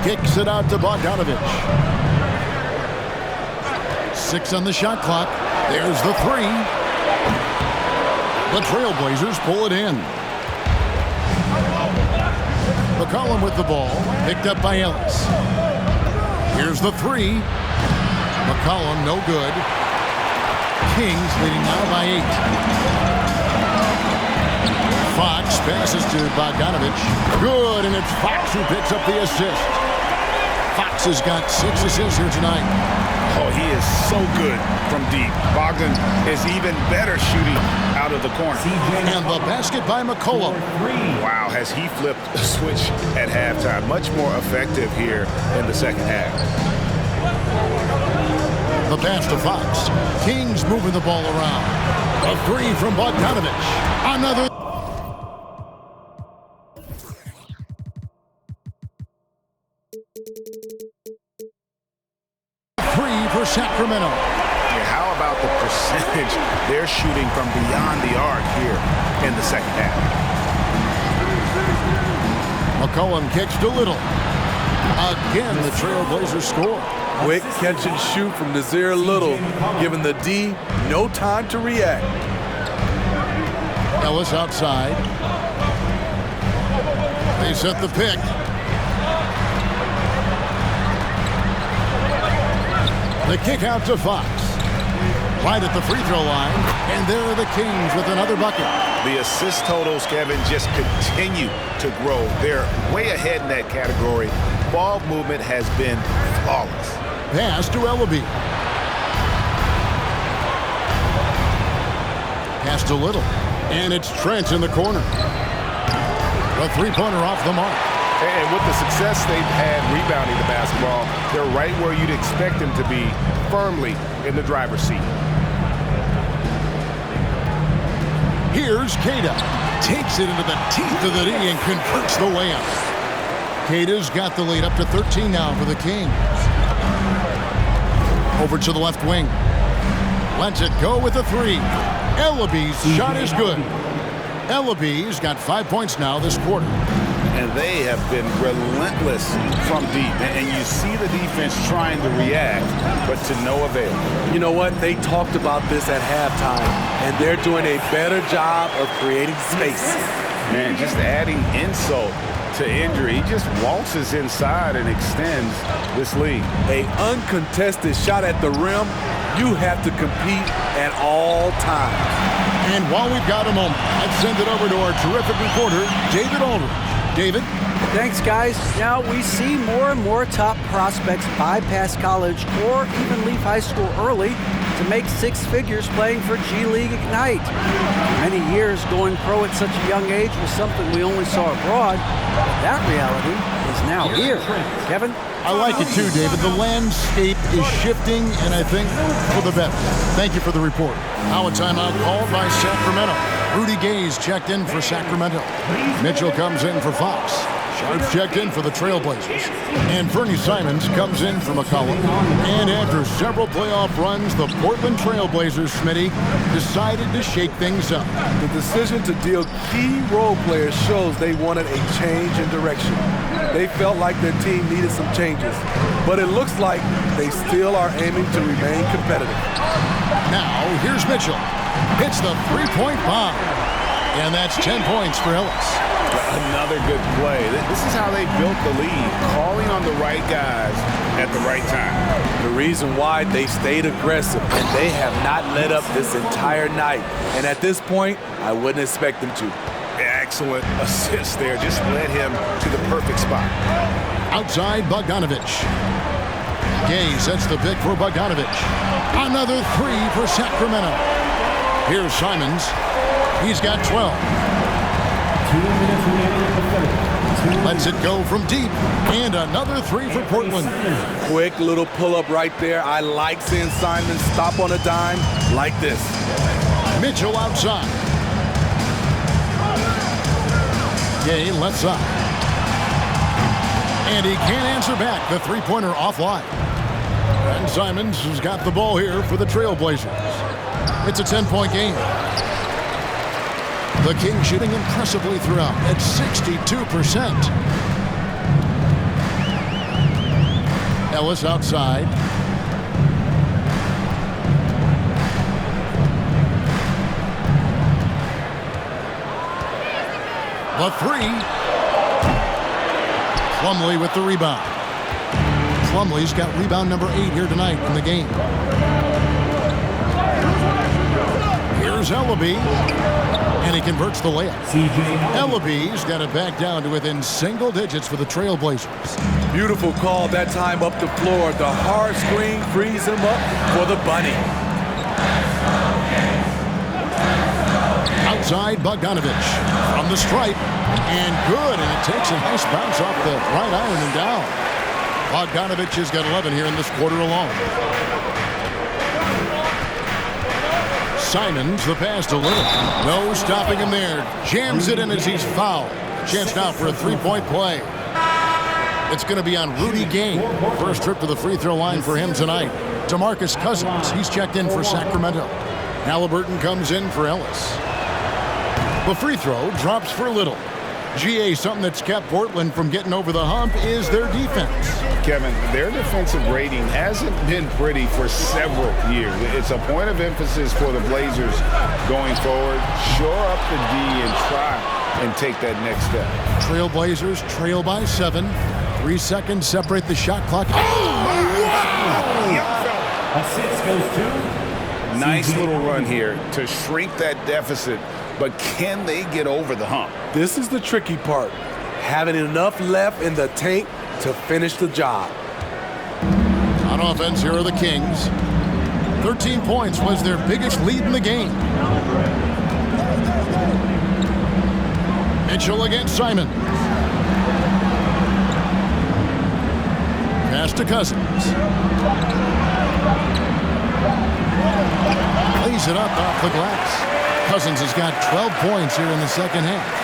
Kicks it out to Bogdanovich. 6 on the shot clock. There's the 3. The Trailblazers pull it in. McCollum with the ball, picked up by Ellis. Here's the 3. McCollum, no good. Kings leading now by 8. Fox passes to Bogdanovich. Good, and it's Fox who picks up the assist. Fox has got 6 assists here tonight. Oh, he is so good from deep. Bogdan is even better shooting out of the corner. And the basket by McCollum. Wow, has he flipped a switch at halftime. Much more effective here in the second half. The pass to Fox. Kings moving the ball around. A 3 from Bogdanovich. Another. For Sacramento. Yeah, how about the percentage they're shooting from beyond the arc here in the second half? McCollum kicks to Little. Again, the Trailblazers score. Quick catch and shoot from Nazir Little, giving the D no time to react. Ellis outside. They set the pick. The kick out to Fox. Right at the free throw line. And there are the Kings with another bucket. The assist totals, Kevin, just continue to grow. They're way ahead in that category. Ball movement has been flawless. Pass to Ellaby. Pass to Little. And it's Trent in the corner. A three-pointer off the mark. And with the success they've had rebounding the basketball, they're right where you'd expect them to be, firmly in the driver's seat. Here's Queta. Takes it into the teeth of the D and converts the layup. Queta's got the lead up to 13 now for the Kings. Over to the left wing. Lets it go with a 3. Ellaby's shot is good. Ellaby's got 5 points now this quarter. And they have been relentless from deep. And you see the defense trying to react, but to no avail. You know what? They talked about this at halftime, and they're doing a better job of creating space. Man, just adding insult to injury. He just waltzes inside and extends this lead. An uncontested shot at the rim, you have to compete at all times. And while we've got a moment, let's send it over to our terrific reporter, David Aldridge. David? Thanks, guys. Now we see more and more top prospects bypass college or even leave high school early to make 6 figures playing for G League Ignite. For many years, going pro at such a young age was something we only saw abroad. But that reality is now here. Kevin? I like it too, David. The landscape is shifting, and I think for the better. Thank you for the report. Now a timeout called by Sacramento. Rudy Gay's checked in for Sacramento. Mitchell comes in for Fox. Sharp's checked in for the Trailblazers. And Fernie Simons comes in for McCollum. And after several playoff runs, the Portland Trailblazers, Smitty, decided to shake things up. The decision to deal key role players shows they wanted a change in direction. They felt like their team needed some changes. But it looks like they still are aiming to remain competitive. Now, here's Mitchell. Hits the three-point bomb. And that's 10 points for Ellis. Another good play. This is how they built the lead, calling on the right guys at the right time. The reason why they stayed aggressive, and they have not let up this entire night. And at this point, I wouldn't expect them to. Excellent assist there. Just led him to the perfect spot. Outside Bogdanovich. Gay sets the pick for Bogdanovich. Another 3 for Sacramento. Here's Simons. He's got 12. 2 minutes remaining in the third. Lets it go from deep. And another three for Portland. Quick little pull-up right there. I like seeing Simon stop on a dime like this. Mitchell outside. Gay left side. And he can't answer back. The three-pointer offline. And Simons has got the ball here for the Trailblazers. It's a 10-point game. The Kings shooting impressively throughout at 62%. Ellis outside. The three. Plumlee with the rebound. Plumlee's got rebound number 8 here tonight in the game. Here's Ellaby. And he converts the layup. Ellaby's got it back down to within single digits for the Trailblazers. Beautiful call that time up the floor. The hard screen frees him up for the bunny. Outside Bogdanovich from the stripe. And good. And it takes a nice bounce off the right iron and down. Bogdanovich has got 11 here in this quarter alone. Simons, the pass to Lillard. No stopping him there. Jams it in as he's fouled. Chance now for a three-point play. It's going to be on Rudy Gay. First trip to the free throw line for him tonight. DeMarcus Cousins, he's checked in for Sacramento. Halliburton comes in for Ellis. The free throw drops for Little. GA, something that's kept Portland from getting over the hump is their defense. Kevin, their defensive rating hasn't been pretty for several years. It's a point of emphasis for the Blazers going forward. Shore up the D and try and take that next step. Trailblazers trail by 7. 3 seconds separate the shot clock. Assist goes to Nice little run here to shrink that deficit, but can they get over the hump? This is the tricky part. Having enough left in the tank to finish the job. On offense, here are the Kings. 13 points was their biggest lead in the game. Mitchell against Simon. Pass to Cousins. Lays it up off the glass. Cousins has got 12 points here in the second half.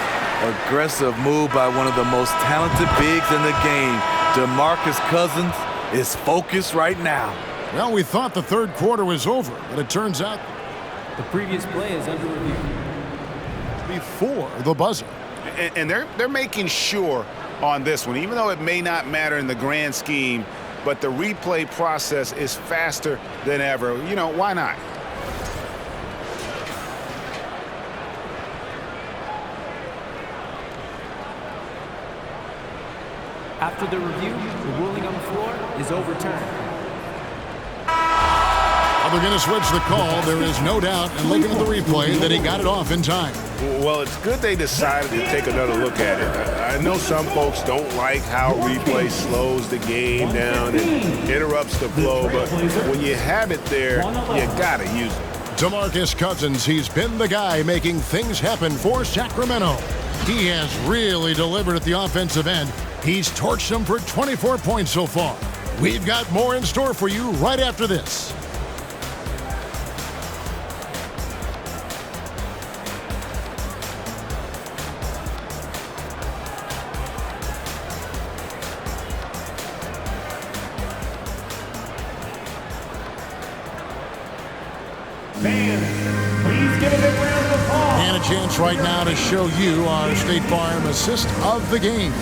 Aggressive move by one of the most talented bigs in the game. DeMarcus Cousins is focused right now. Well, we thought the third quarter was over, but it turns out the previous play is under review. Before the buzzer. And they're making sure on this one, even though it may not matter in the grand scheme, but the replay process is faster than ever. You know, why not? After the review, the ruling on the floor is overturned. Well, they're going to switch the call. There is no doubt, and looking at the replay, that he got it off in time. Well, it's good they decided to take another look at it. I know some folks don't like how replay slows the game down and interrupts the flow, but when you have it there, you got to use it. DeMarcus Cousins, he's been the guy making things happen for Sacramento. He has really delivered at the offensive end. He's torched them for 24 points so far. We've got more in store for you right after this. And a chance right now to show you our State Farm assist of the game.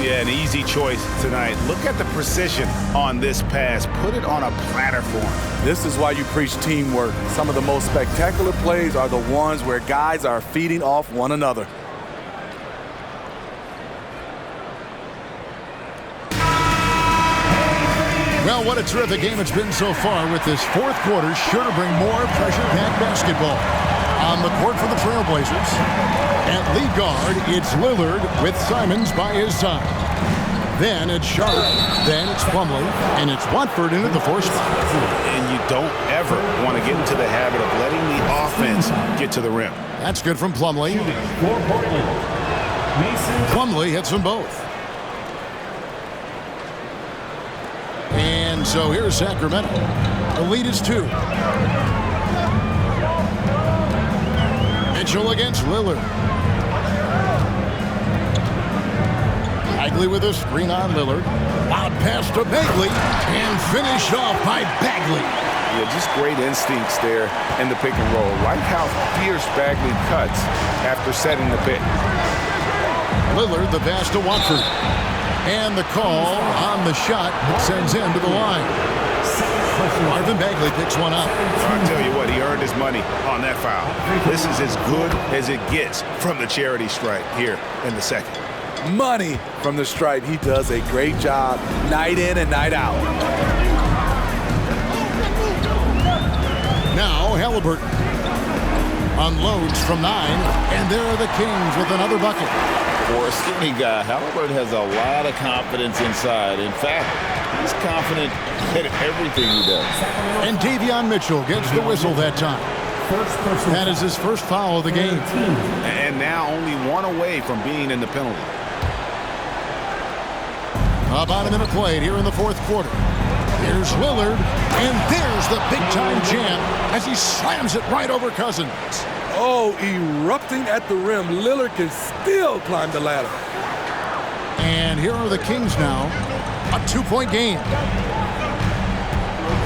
Yeah, an easy choice tonight. Look at the precision on this pass. Put it on a platter form. This is why you preach teamwork. Some of the most spectacular plays are the ones where guys are feeding off one another. Well, what a terrific game it's been so far, with this fourth quarter sure to bring more pressure-packed basketball. On the court for the Trailblazers, at lead guard, it's Lillard with Simons by his side. Then it's Sharp, then it's Plumlee, and it's Watford into the fourth spot. And you don't ever want to get into the habit of letting the offense get to the rim. That's good from Plumlee. Plumlee hits them both. And so here's Sacramento. The lead is 2. Mitchell against Lillard. Bagley with a screen on Lillard. Out pass to Bagley. And finished off by Bagley. Yeah, just great instincts there in the pick and roll. Like how fierce Bagley cuts after setting the pick. Lillard, the pass to Watford. And the call on the shot sends him to the line. Marvin Bagley picks one up. I'll tell you what, he earned his money on that foul. This is as good as it gets from the charity stripe here in the second. Money from the stripe. He does a great job night in and night out. Now Halliburton unloads from 9, and there are the Kings with another bucket. For a skinny guy, Halliburton has a lot of confidence inside. In fact, he's confident at everything he does. And Davion Mitchell gets the whistle that time. That is his first foul of the game. And now only one away from being in the penalty. About a minute played here in the fourth quarter. Here's Lillard, and there's the big-time jam as he slams it right over Cousins. Oh, erupting at the rim. Lillard can still climb the ladder. And here are the Kings now. A 2-point game.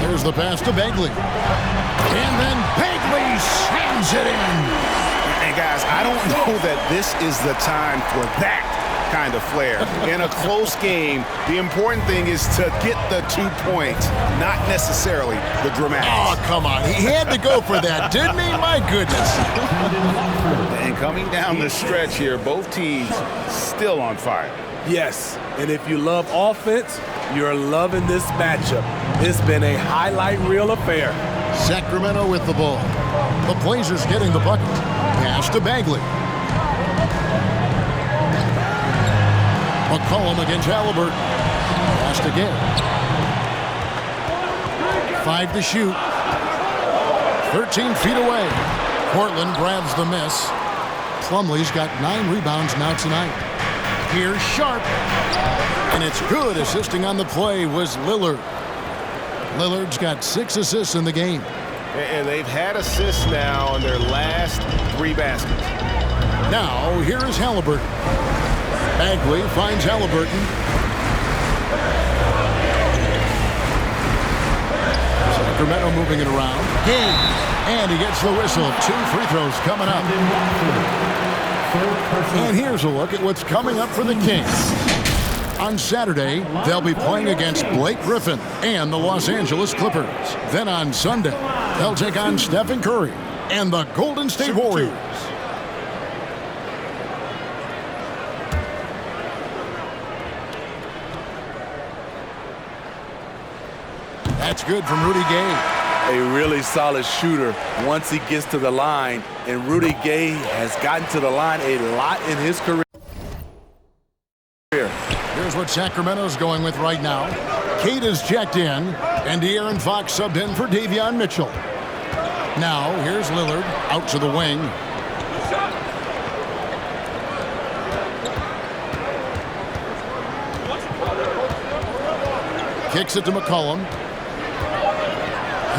Here's the pass to Bagley. And then Bagley slams it in. And guys, I don't know that this is the time for that kind of flair. In a close game, the important thing is to get the 2 points, not necessarily the dramatics. Oh, come on. He had to go for that, didn't he? My goodness. And coming down the stretch here, both teams still on fire. Yes, and if you love offense, you're loving this matchup. It's been a highlight reel affair. Sacramento with the ball. The Blazers getting the bucket. Pass to Bagley. McCollum against Halliburton. Pass to Gay. 5 to shoot. 13 feet away. Portland grabs the miss. Plumlee's got 9 rebounds now tonight. Here's Sharp. And it's good. Assisting on the play was Lillard. Lillard's got 6 assists in the game. And they've had assists now in their last 3 baskets. Now, here is Halliburton. Bagley finds Halliburton. Sacramento moving it around. And he gets the whistle. 2 free throws coming up. And here's a look at what's coming up for the Kings. On Saturday, they'll be playing against Blake Griffin and the Los Angeles Clippers. Then on Sunday, they'll take on Stephen Curry and the Golden State Warriors. That's good from Rudy Gay. A really solid shooter once he gets to the line, and Rudy Gay has gotten to the line a lot in his career. Here's what Sacramento's going with right now. Cade is checked in, and De'Aaron Fox subbed in for Davion Mitchell. Now, here's Lillard out to the wing. Kicks it to McCollum.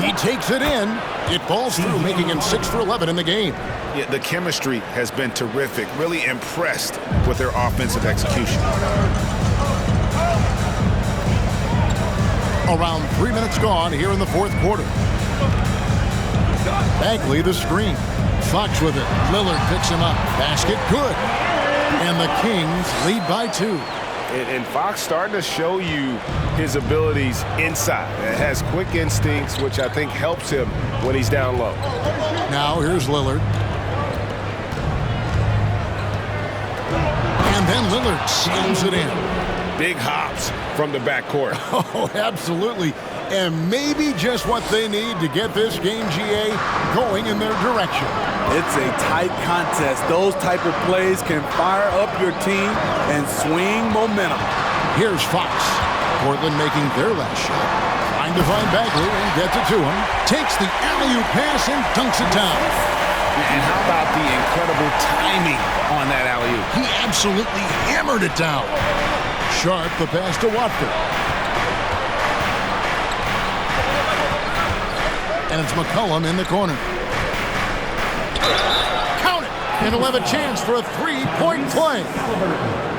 He takes it in. It falls through, making him 6 for 11 in the game. Yeah, the chemistry has been terrific. Really impressed with their offensive execution. Around 3 minutes gone here in the fourth quarter. Bagley the screen. Fox with it. Lillard picks him up. Basket good. And the Kings lead by 2. And Fox starting to show you his abilities inside. It has quick instincts, which I think helps him when he's down low. Now here's Lillard. And then Lillard slams it in. Big hops from the backcourt. Oh, absolutely. And maybe just what they need to get this game, GA, going in their direction. It's a tight contest. Those type of plays can fire up your team and swing momentum. Here's Fox. Portland making their last shot. Trying to find Bagley and gets it to him. Takes the alley-oop pass and dunks it down. And how about the incredible timing on that alley-oop? He absolutely hammered it down. Sharp the pass to Watford. And it's McCollum in the corner. Count it! And he'll have a chance for a three-point play.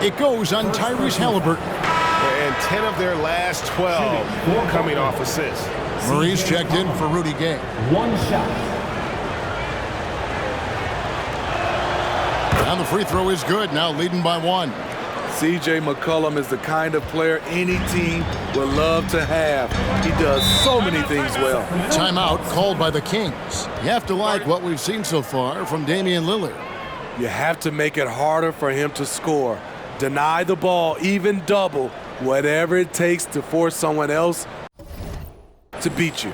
It goes on Tyrese Halliburton. And 10 of their last 12 coming off assists. Murray's checked in for Rudy Gay. One shot. And the free throw is good, now leading by 1. C.J. McCollum is the kind of player any team would love to have. He does so many things well. Timeout called by the Kings. You have to like what we've seen so far from Damian Lillard. You have to make it harder for him to score. Deny the ball, even double, whatever it takes to force someone else to beat you.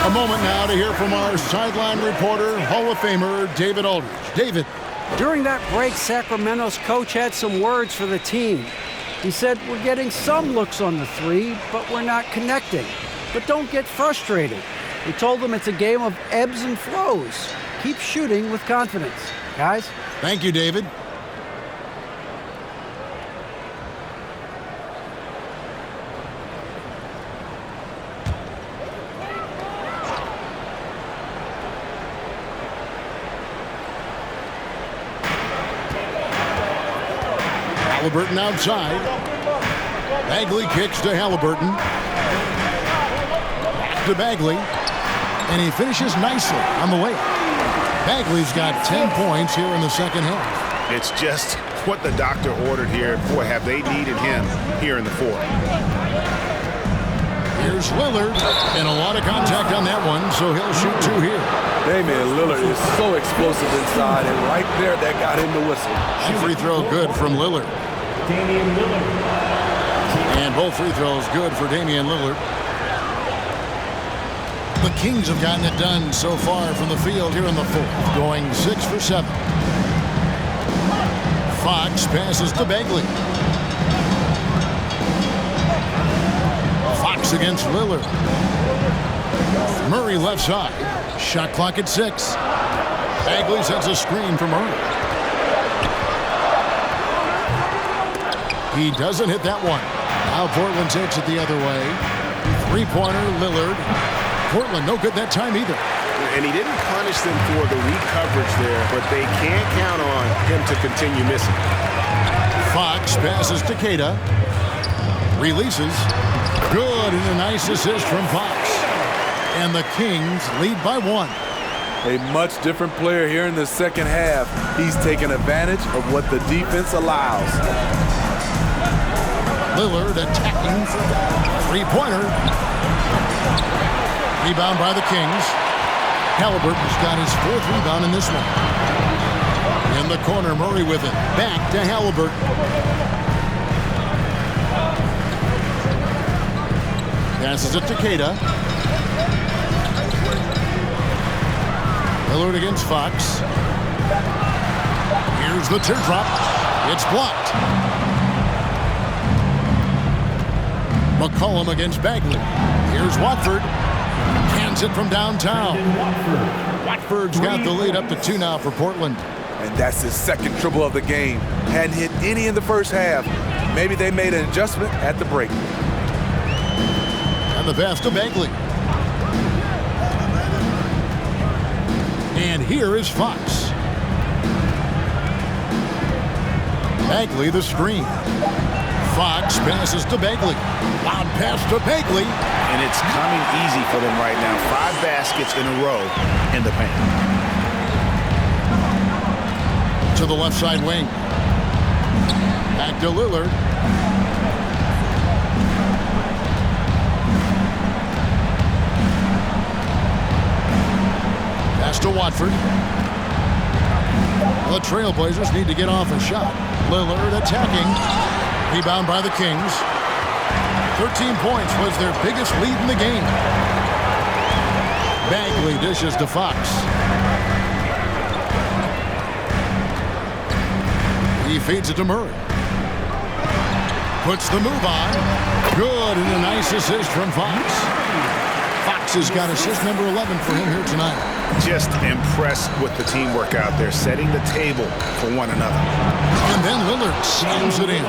A moment now to hear from our sideline reporter, Hall of Famer David Aldridge. David. During that break, Sacramento's coach had some words for the team. He said, "We're getting some looks on the three, but we're not connecting. But don't get frustrated." He told them it's a game of ebbs and flows. Keep shooting with confidence. Guys? Thank you, David. Halliburton outside. Bagley kicks to Halliburton. Back to Bagley. And he finishes nicely on the layup. Bagley's got 10 points here in the second half. It's just what the doctor ordered here. Boy, have they needed him here in the fourth. Here's Lillard, and a lot of contact on that one, so he'll shoot 2 here. Damian Lillard is so explosive inside, and right there, that got him the whistle. Free throw good from Lillard. Damian Lillard. And both free throws good for Damian Lillard. The Kings have gotten it done so far from the field here in the fourth, going 6 for 7. Fox passes to Bagley. Fox against Lillard. Murray left side. Shot clock at 6. Bagley sets a screen for Murray. He doesn't hit that one. Now Portland takes it the other way. Three-pointer, Lillard. Portland no good that time either. And he didn't punish them for the weak coverage there, but they can't count on him to continue missing. Fox passes to Keita. Releases. Good, and a nice assist from Fox. And the Kings lead by 1. A much different player here in the second half. He's taking advantage of what the defense allows. Lillard attacking. Three-pointer. Rebound by the Kings. Halliburton's got his 4th rebound in this one. In the corner, Murray with it. Back to Halliburton. Passes it to Keita. Lillard against Fox. Here's the teardrop. It's blocked. McCollum against Bagley. Here's Watford. Hands it from downtown. Watford's got the lead up to 2 now for Portland. And that's his second triple of the game. Hadn't hit any in the first half. Maybe they made an adjustment at the break. And the pass to Bagley. And here is Fox. Bagley the screen. Fox passes to Bagley. Loud pass to Bagley. And it's coming easy for them right now. 5 baskets in a row in the paint. To the left side wing. Back to Lillard. Pass to Watford. The Trailblazers need to get off a shot. Lillard attacking. Rebound by the Kings. 13 points was their biggest lead in the game. Bagley dishes to Fox. He feeds it to Murray. Puts the move on. Good, and a nice assist from Fox. Fox Fox has got assist number 11 for him here tonight. Just impressed with the teamwork out there, setting the table for one another. And then Lillard slams it in.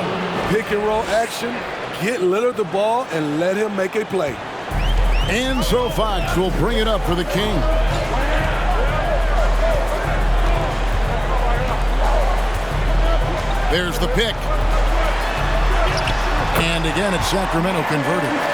Pick and roll action, get Lillard the ball, and let him make a play. And so Fox will bring it up for the King. There's the pick. And again, it's Sacramento converted.